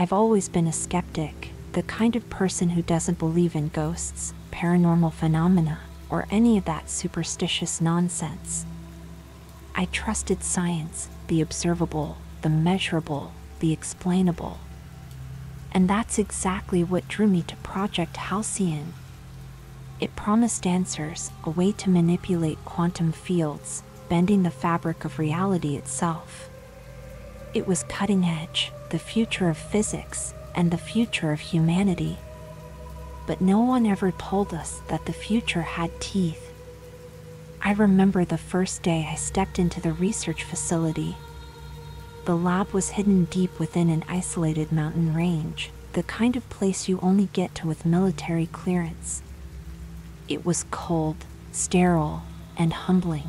I've always been a skeptic, the kind of person who doesn't believe in ghosts, paranormal phenomena, or any of that superstitious nonsense. I trusted science, the observable, the measurable, the explainable. And that's exactly what drew me to Project Halcyon. It promised answers, a way to manipulate quantum fields, bending the fabric of reality itself. It was cutting edge, the future of physics, and the future of humanity. But no one ever told us that the future had teeth. I remember the first day I stepped into the research facility. The lab was hidden deep within an isolated mountain range, the kind of place you only get to with military clearance. It was cold, sterile, and humbling.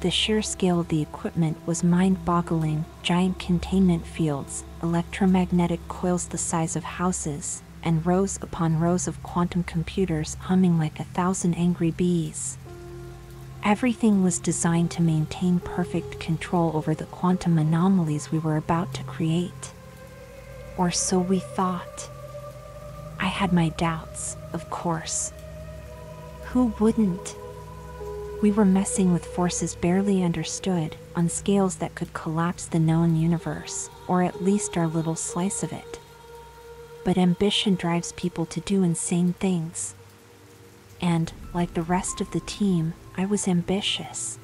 The sheer scale of the equipment was mind-boggling: giant containment fields, electromagnetic coils the size of houses, and rows upon rows of quantum computers humming like 1,000 angry bees. Everything was designed to maintain perfect control over the quantum anomalies we were about to create. Or so we thought. I had my doubts, of course. Who wouldn't? We were messing with forces barely understood, on scales that could collapse the known universe, or at least our little slice of it. But ambition drives people to do insane things. And, like the rest of the team, I was ambitious.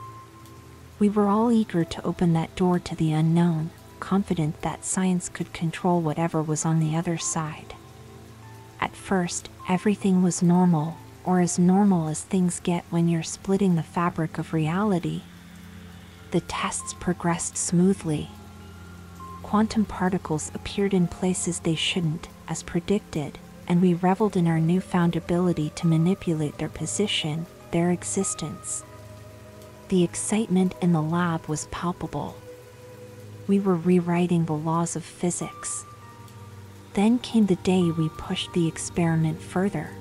We were all eager to open that door to the unknown, confident that science could control whatever was on the other side. At first, everything was normal, or as normal as things get when you're splitting the fabric of reality. The tests progressed smoothly. Quantum particles appeared in places they shouldn't, as predicted, and we reveled in our newfound ability to manipulate their position, their existence. The excitement in the lab was palpable. We were rewriting the laws of physics. Then came the day we pushed the experiment further.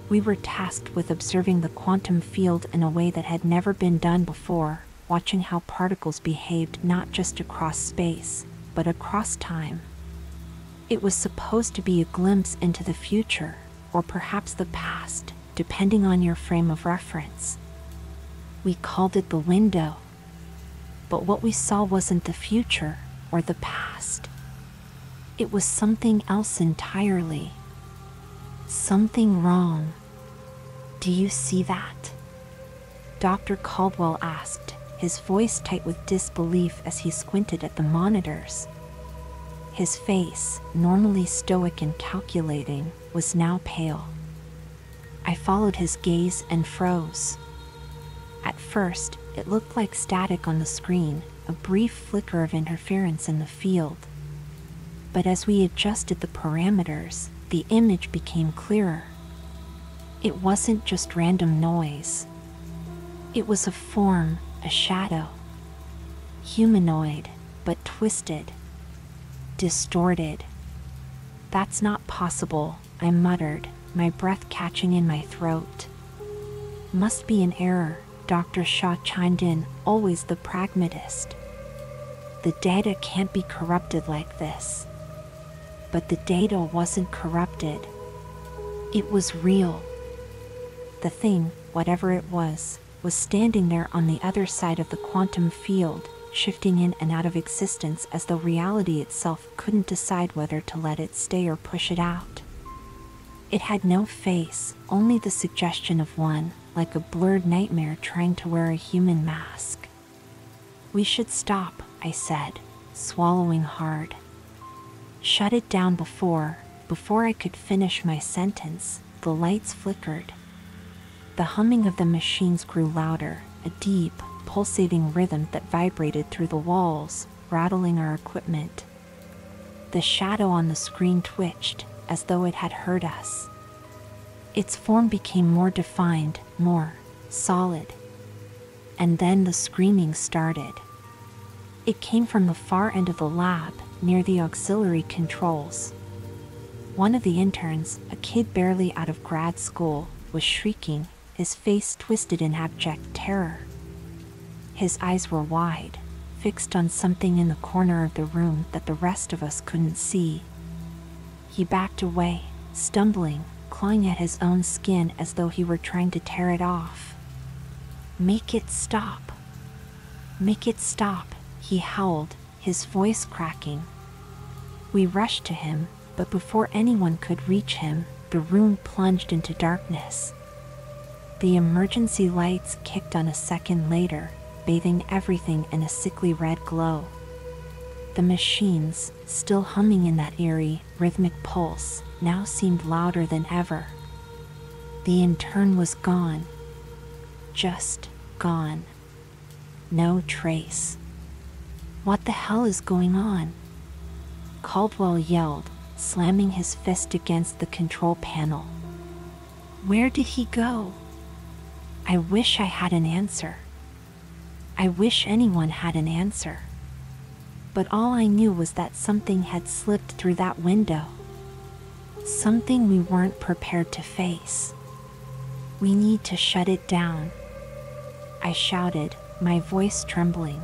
We were tasked with observing the quantum field in a way that had never been done before, watching how particles behaved not just across space, but across time. It was supposed to be a glimpse into the future, or perhaps the past, depending on your frame of reference. We called it the window. But what we saw wasn't the future, or the past. It was something else entirely. Something wrong. Do you see that? Dr. Caldwell asked, his voice tight with disbelief as he squinted at the monitors. His face, normally stoic and calculating, was now pale. I followed his gaze and froze. At first, it looked like static on the screen, a brief flicker of interference in the field. But as we adjusted the parameters, the image became clearer. It wasn't just random noise. It was a form, a shadow. Humanoid, but twisted. Distorted. That's not possible, I muttered, my breath catching in my throat. Must be an error, Dr. Shaw chimed in, always the pragmatist. The data can't be corrupted like this. But the data wasn't corrupted. It was real. The thing, whatever it was standing there on the other side of the quantum field, shifting in and out of existence as though reality itself couldn't decide whether to let it stay or push it out. It had no face, only the suggestion of one, like a blurred nightmare trying to wear a human mask. We should stop, I said, swallowing hard. Shut it down before I could finish my sentence, the lights flickered. The humming of the machines grew louder, a deep, pulsating rhythm that vibrated through the walls, rattling our equipment. The shadow on the screen twitched, as though it had heard us. Its form became more defined, more solid. And then the screaming started. It came from the far end of the lab, near the auxiliary controls. One of the interns, a kid barely out of grad school, was shrieking, his face twisted in abject terror. His eyes were wide, fixed on something in the corner of the room that the rest of us couldn't see. He backed away, stumbling, clawing at his own skin as though he were trying to tear it off. "Make it stop. Make it stop," he howled, his voice cracking. We rushed to him, but before anyone could reach him, the room plunged into darkness. The emergency lights kicked on a second later, bathing everything in a sickly red glow. The machines, still humming in that eerie, rhythmic pulse, now seemed louder than ever. The intern was gone. Just gone. No trace. "What the hell is going on?" Caldwell yelled, slamming his fist against the control panel. "Where did he go?" I wish I had an answer. I wish anyone had an answer. But all I knew was that something had slipped through that window. Something we weren't prepared to face. "We need to shut it down," I shouted, my voice trembling.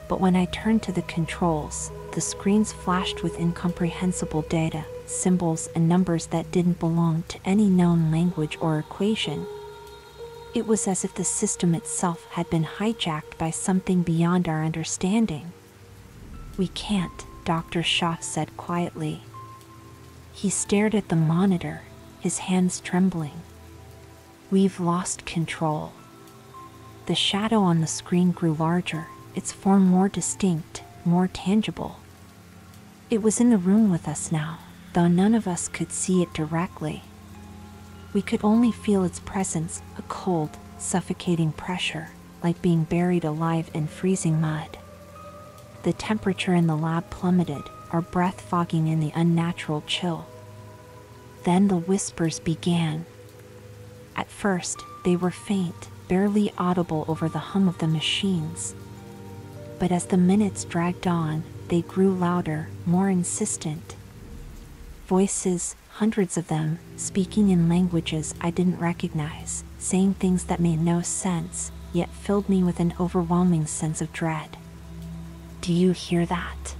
But when I turned to the controls, the screens flashed with incomprehensible data, symbols and numbers that didn't belong to any known language or equation. It was as if the system itself had been hijacked by something beyond our understanding. "We can't," Dr. Shaw said quietly. He stared at the monitor, his hands trembling. "We've lost control." The shadow on the screen grew larger, its form more distinct, more tangible. It was in the room with us now, though none of us could see it directly. We could only feel its presence, a cold, suffocating pressure, like being buried alive in freezing mud. The temperature in the lab plummeted, our breath fogging in the unnatural chill. Then the whispers began. At first, they were faint, barely audible over the hum of the machines. But as the minutes dragged on, they grew louder, more insistent. Voices, hundreds of them, speaking in languages I didn't recognize, saying things that made no sense, yet filled me with an overwhelming sense of dread. "Do you hear that?"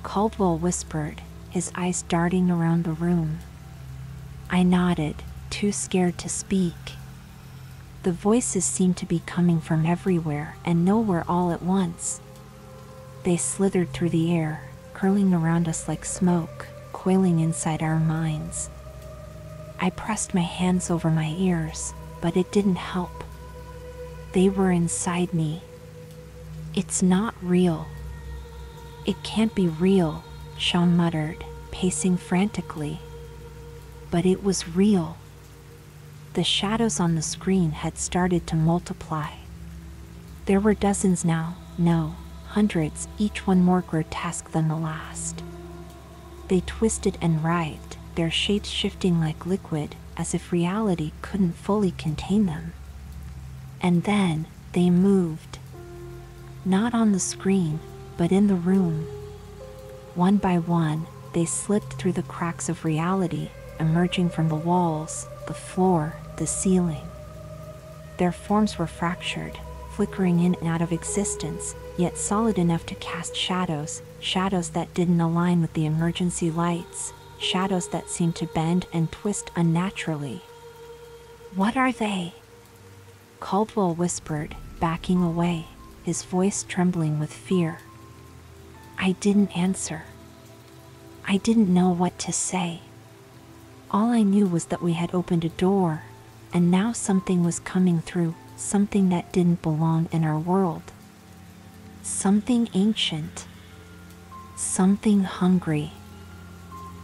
Caldwell whispered, his eyes darting around the room. I nodded, too scared to speak. The voices seemed to be coming from everywhere and nowhere all at once. They slithered through the air, curling around us like smoke, coiling inside our minds. I pressed my hands over my ears, but it didn't help. They were inside me. "It's not real. It can't be real," Sean muttered, pacing frantically. But it was real. The shadows on the screen had started to multiply. There were dozens now, no, hundreds, each one more grotesque than the last. They twisted and writhed, their shapes shifting like liquid, as if reality couldn't fully contain them. And then, they moved. Not on the screen, but in the room. One by one, they slipped through the cracks of reality, emerging from the walls, the floor, the ceiling. Their forms were fractured, flickering in and out of existence, yet solid enough to cast shadows, shadows that didn't align with the emergency lights, shadows that seemed to bend and twist unnaturally. "What are they?" Caldwell whispered, backing away, his voice trembling with fear. I didn't answer. I didn't know what to say. All I knew was that we had opened a door, and now something was coming through, something that didn't belong in our world. Something ancient. Something hungry.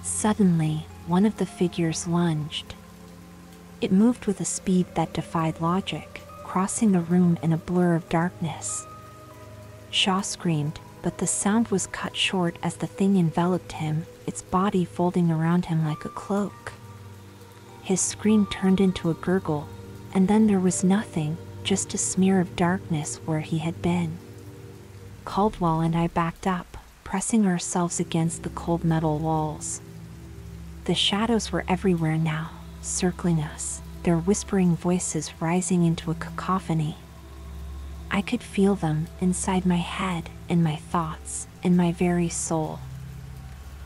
Suddenly, one of the figures lunged. It moved with a speed that defied logic, crossing the room in a blur of darkness. Shaw screamed, but the sound was cut short as the thing enveloped him, its body folding around him like a cloak. His scream turned into a gurgle, and then there was nothing, just a smear of darkness where he had been. Caldwell and I backed up, pressing ourselves against the cold metal walls. The shadows were everywhere now, circling us, their whispering voices rising into a cacophony. I could feel them inside my head, in my thoughts, in my very soul.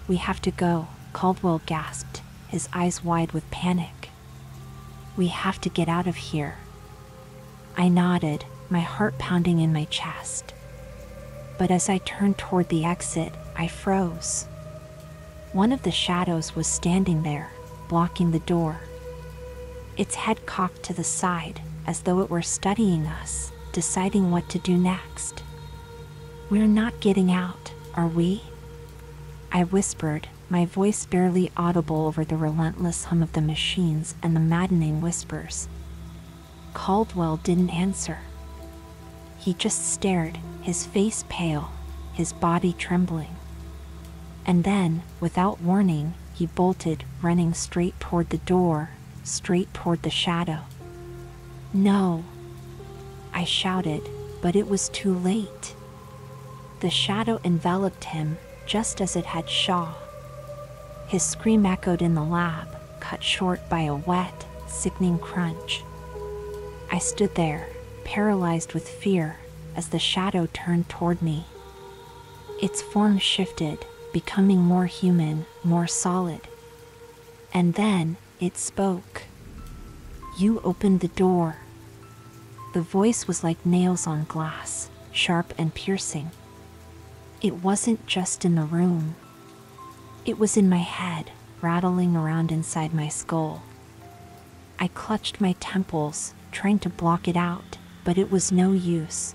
"We have to go," Caldwell gasped, his eyes wide with panic. "We have to get out of here." I nodded, my heart pounding in my chest. But as I turned toward the exit, I froze. One of the shadows was standing there, blocking the door. Its head cocked to the side, as though it were studying us, deciding what to do next. "We're not getting out, are we?" I whispered, my voice barely audible over the relentless hum of the machines and the maddening whispers. Caldwell didn't answer. He just stared, his face pale, his body trembling. And then, without warning, he bolted, running straight toward the door, straight toward the shadow. "No!" I shouted, but it was too late. The shadow enveloped him, just as it had Shaw. His scream echoed in the lab, cut short by a wet, sickening crunch. I stood there, paralyzed with fear, as the shadow turned toward me. Its form shifted, becoming more human, more solid. And then, it spoke. "You opened the door." The voice was like nails on glass, sharp and piercing. It wasn't just in the room. It was in my head, rattling around inside my skull. I clutched my temples, trying to block it out, but it was no use.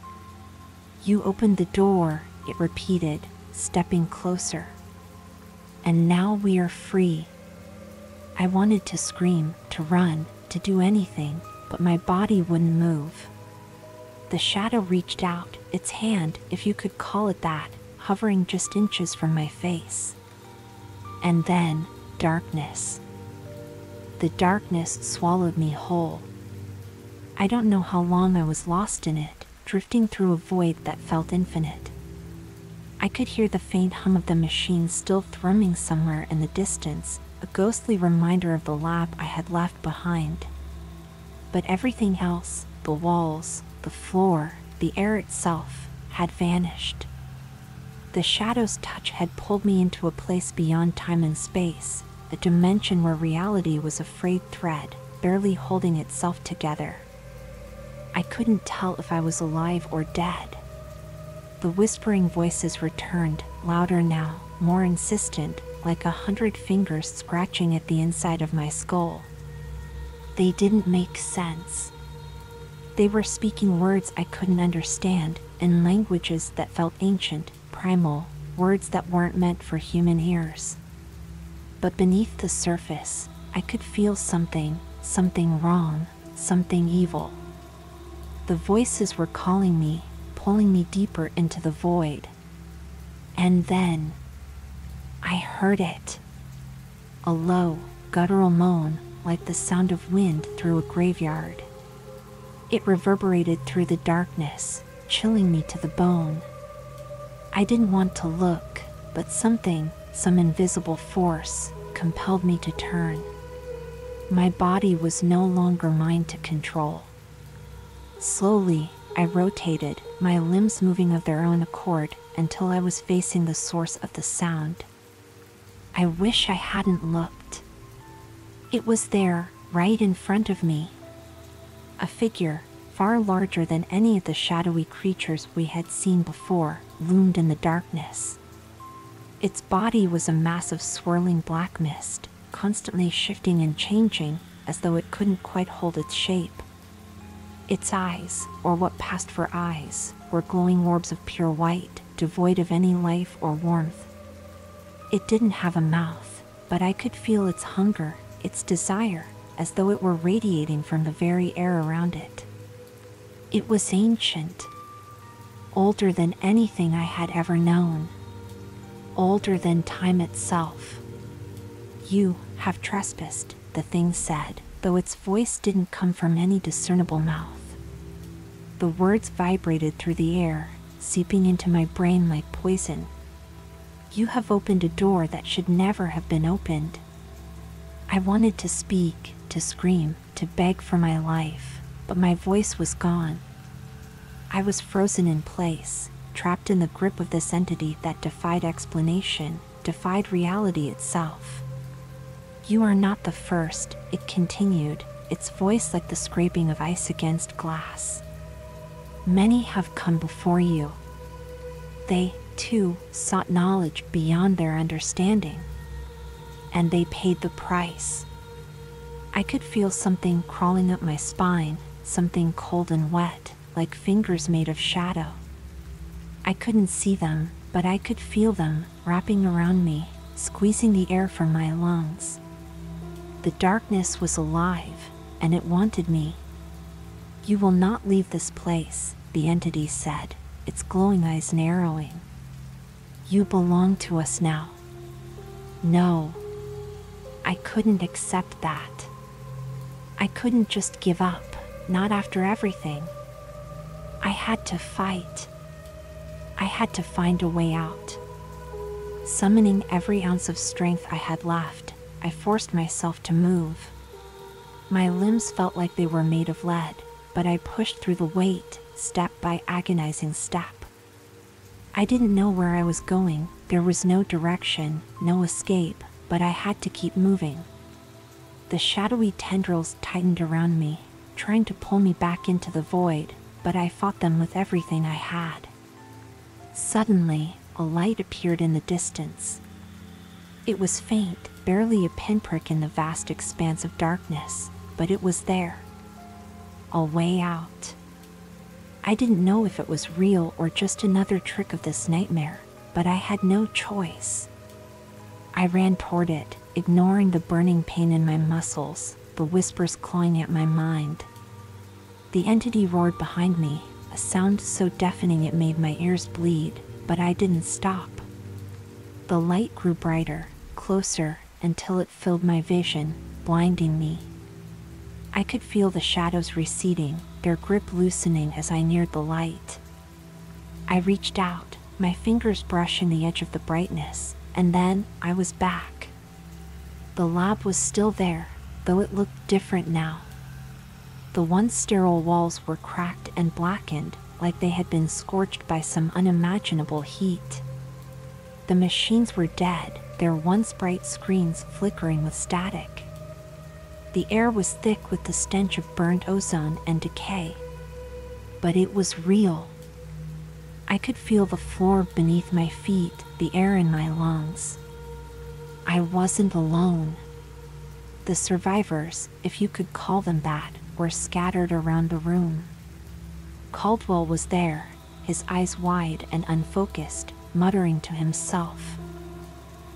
"You opened the door," it repeated, stepping closer. "And now we are free." I wanted to scream, to run, to do anything, but my body wouldn't move. The shadow reached out, its hand, if you could call it that, hovering just inches from my face. And then, darkness. The darkness swallowed me whole. I don't know how long I was lost in it, drifting through a void that felt infinite. I could hear the faint hum of the machine still thrumming somewhere in the distance, a ghostly reminder of the lab I had left behind. But everything else, the walls, the floor, the air itself, had vanished. The shadow's touch had pulled me into a place beyond time and space, a dimension where reality was a frayed thread, barely holding itself together. I couldn't tell if I was alive or dead. The whispering voices returned, louder now, more insistent, like 100 fingers scratching at the inside of my skull. They didn't make sense. They were speaking words I couldn't understand, in languages that felt ancient, primal, words that weren't meant for human ears. But beneath the surface, I could feel something wrong, something evil. The voices were calling me, pulling me deeper into the void. And then, I heard it. A low, guttural moan, like the sound of wind through a graveyard. It reverberated through the darkness, chilling me to the bone. I didn't want to look, but something, some invisible force, compelled me to turn. My body was no longer mine to control. Slowly, I rotated, my limbs moving of their own accord, until I was facing the source of the sound. I wish I hadn't looked. It was there, right in front of me. A figure, far larger than any of the shadowy creatures we had seen before, loomed in the darkness. Its body was a mass of swirling black mist, constantly shifting and changing, as though it couldn't quite hold its shape. Its eyes, or what passed for eyes, were glowing orbs of pure white, devoid of any life or warmth. It didn't have a mouth, but I could feel its hunger, its desire, as though it were radiating from the very air around it. It was ancient, older than anything I had ever known, older than time itself. "You have trespassed," the thing said, though its voice didn't come from any discernible mouth. The words vibrated through the air, seeping into my brain like poison. "You have opened a door that should never have been opened." I wanted to speak, to scream, to beg for my life, but my voice was gone. I was frozen in place, trapped in the grip of this entity that defied explanation, defied reality itself. "You are not the first," it continued, its voice like the scraping of ice against glass. "Many have come before you. They, too, sought knowledge beyond their understanding. And they paid the price." I could feel something crawling up my spine, something cold and wet, like fingers made of shadow. I couldn't see them, but I could feel them wrapping around me, squeezing the air from my lungs. The darkness was alive, and it wanted me. "You will not leave this place," the entity said, its glowing eyes narrowing. "You belong to us now." No. I couldn't accept that. I couldn't just give up, not after everything. I had to fight. I had to find a way out. Summoning every ounce of strength I had left, I forced myself to move. My limbs felt like they were made of lead, but I pushed through the weight, step by agonizing step. I didn't know where I was going, there was no direction, no escape, but I had to keep moving. The shadowy tendrils tightened around me, trying to pull me back into the void, but I fought them with everything I had. Suddenly, a light appeared in the distance. It was faint, barely a pinprick in the vast expanse of darkness, but it was there. A way out. I didn't know if it was real or just another trick of this nightmare, but I had no choice. I ran toward it, ignoring the burning pain in my muscles, the whispers clawing at my mind. The entity roared behind me, a sound so deafening it made my ears bleed, but I didn't stop. The light grew brighter, closer, until it filled my vision, blinding me. I could feel the shadows receding, their grip loosening as I neared the light. I reached out, my fingers brushing the edge of the brightness, and then I was back. The lab was still there, though it looked different now. The once sterile walls were cracked and blackened, like they had been scorched by some unimaginable heat. The machines were dead, their once bright screens flickering with static. The air was thick with the stench of burned ozone and decay. But it was real. I could feel the floor beneath my feet, the air in my lungs. I wasn't alone. The survivors, if you could call them that, were scattered around the room. Caldwell was there, his eyes wide and unfocused, muttering to himself.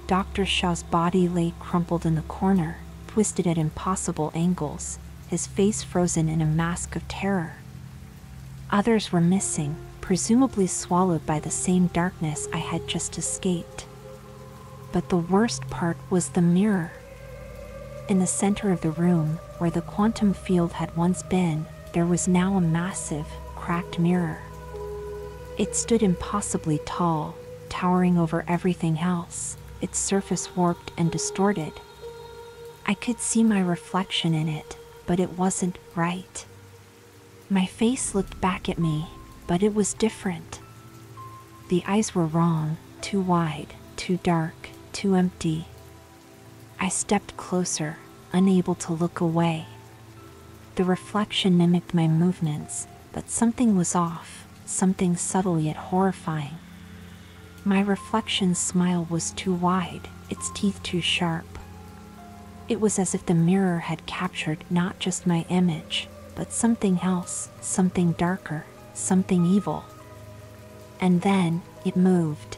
Dr. Shaw's body lay crumpled in the corner, twisted at impossible angles, his face frozen in a mask of terror. Others were missing, presumably swallowed by the same darkness I had just escaped. But the worst part was the mirror. In the center of the room, where the quantum field had once been, there was now a massive, cracked mirror. It stood impossibly tall, towering over everything else, its surface warped and distorted. I could see my reflection in it, but it wasn't right. My face looked back at me, but it was different. The eyes were wrong, too wide, too dark, too empty. I stepped closer, unable to look away. The reflection mimicked my movements, but something was off, something subtle yet horrifying. My reflection's smile was too wide, its teeth too sharp. It was as if the mirror had captured not just my image, but something else, something darker, something evil. And then, it moved.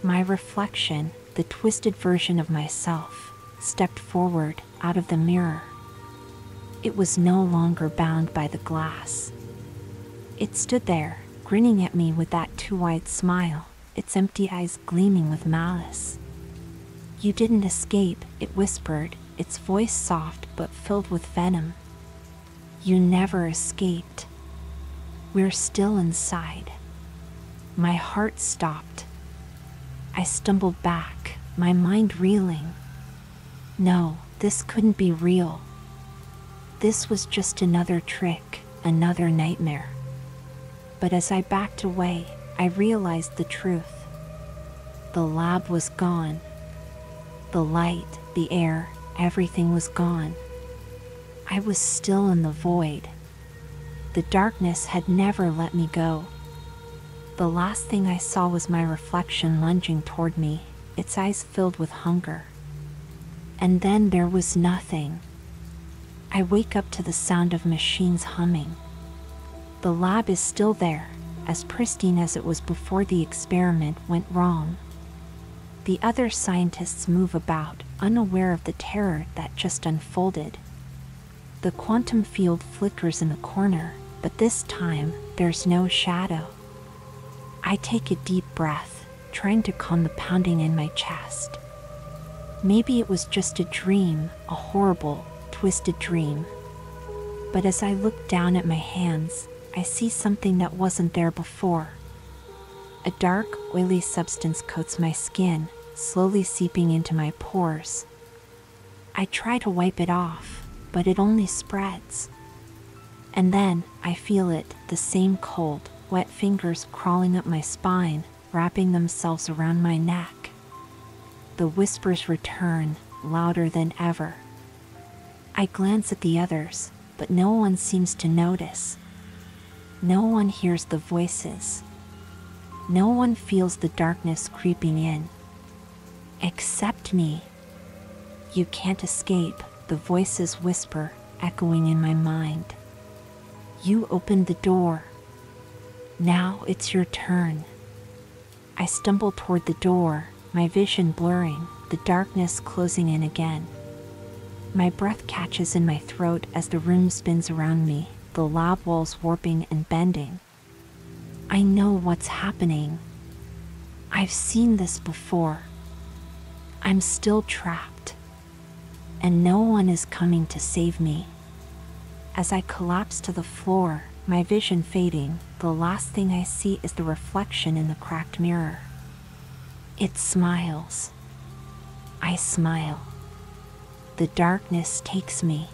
My reflection, the twisted version of myself, stepped forward, out of the mirror. It was no longer bound by the glass. It stood there, grinning at me with that too wide smile, its empty eyes gleaming with malice. "You didn't escape," it whispered, its voice soft but filled with venom. "You never escaped. We're still inside." My heart stopped. I stumbled back, my mind reeling. No, this couldn't be real. This was just another trick, another nightmare. But as I backed away, I realized the truth. The lab was gone. The light, the air, everything was gone. I was still in the void. The darkness had never let me go. The last thing I saw was my reflection lunging toward me, its eyes filled with hunger. And then there was nothing. I wake up to the sound of machines humming. The lab is still there, as pristine as it was before the experiment went wrong. The other scientists move about, unaware of the terror that just unfolded. The quantum field flickers in the corner, but this time, there's no shadow. I take a deep breath, trying to calm the pounding in my chest. Maybe it was just a dream, a horrible, twisted dream. But as I look down at my hands, I see something that wasn't there before. A dark, oily substance coats my skin, slowly seeping into my pores. I try to wipe it off, but it only spreads. And then I feel it, the same cold, wet fingers crawling up my spine, wrapping themselves around my neck. The whispers return, louder than ever. I glance at the others, but no one seems to notice. No one hears the voices. No one feels the darkness creeping in. Except me. You can't escape, the voices whisper, echoing in my mind. You opened the door. Now it's your turn. I stumble toward the door, my vision blurring, the darkness closing in again. My breath catches in my throat as the room spins around me, the lab walls warping and bending. I know what's happening. I've seen this before. I'm still trapped. And no one is coming to save me. As I collapse to the floor, my vision fading, the last thing I see is the reflection in the cracked mirror. It smiles. I smile. The darkness takes me.